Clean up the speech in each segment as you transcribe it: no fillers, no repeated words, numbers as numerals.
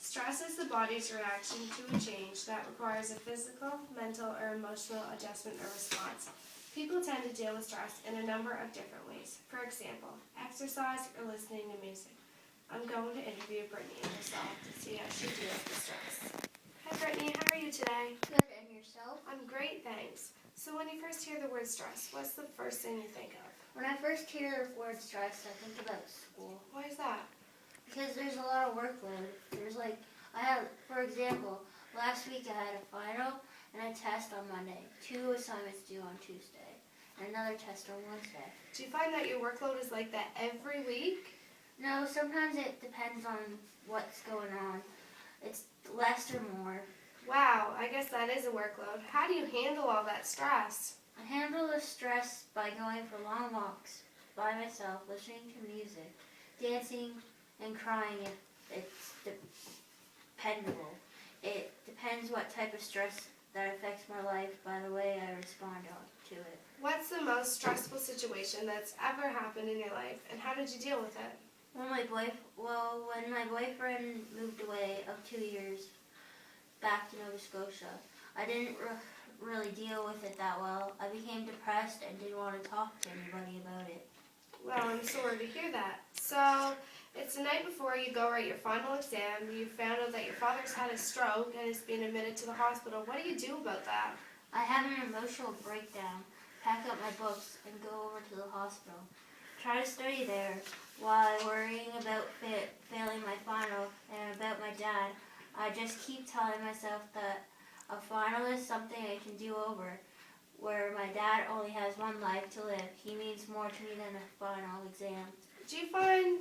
Stress is the body's reaction to a change that requires a physical, mental, or emotional adjustment or response. People tend to deal with stress in a number of different ways. For example, exercise or listening to music. I'm going to interview Brittany herself to see how she deals with stress. Hi Brittany, how are you today? Good, and yourself? I'm great, thanks. So when you first hear the word stress, what's the first thing you think of? When I first hear the word stress, I think about school. Why is that? Because there's a lot of workload. For example, last week I had a final and a test on Monday, 2 assignments due on Tuesday, and another test on Wednesday. Do you find that your workload is like that every week? No, sometimes it depends on what's going on. It's less or more. Wow, I guess that is a workload. How do you handle all that stress? I handle the stress by going for long walks by myself, listening to music, dancing, and crying if it's dependable. It depends what type of stress that affects my life by the way I respond to it. What's the most stressful situation that's ever happened in your life, and how did you deal with it? When my boyfriend moved away of 2 years back to Nova Scotia, I didn't really deal with it that well. I became depressed and didn't want to talk to anybody about it. Well, I'm sorry to hear that. So, it's the night before you go write your final exam. You found out that your father's had a stroke and is being admitted to the hospital. What do you do about that? I have an emotional breakdown, pack up my books, and go over to the hospital. Try to study there while worrying about failing my final and about my dad. I just keep telling myself that a final is something I can do over, where my dad only has one life to live. He means more to me than a final exam. Do you find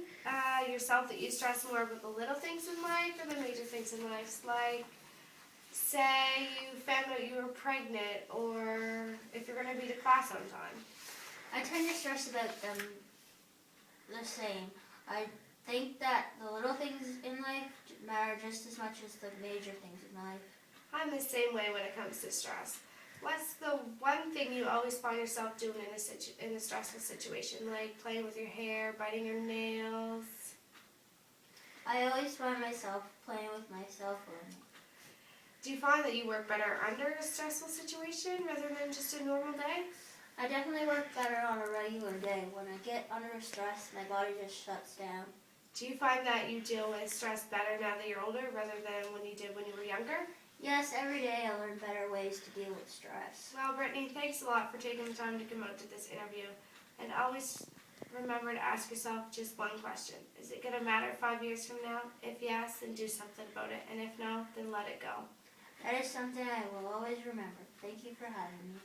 yourself that you stress more about the little things in life or the major things in life? Like, say you found out you were pregnant, or if you're going to be to class on time. I tend to stress about them the same. I think that the little things in life matter just as much as the major things in life. I'm the same way when it comes to stress. What's the one thing you always find yourself doing in a stressful situation, like playing with your hair, biting your nails? I always find myself playing with my cell phone. Do you find that you work better under a stressful situation rather than just a normal day? I definitely work better on a regular day. When I get under stress, my body just shuts down. Do you find that you deal with stress better now that you're older rather than when you did when you were younger? Yes, every day I learn better ways to deal with stress. Well, Brittany, thanks a lot for taking the time to come out to this interview. And always remember to ask yourself just one question. Is it going to matter 5 years from now? If yes, then do something about it. And if no, then let it go. That is something I will always remember. Thank you for having me.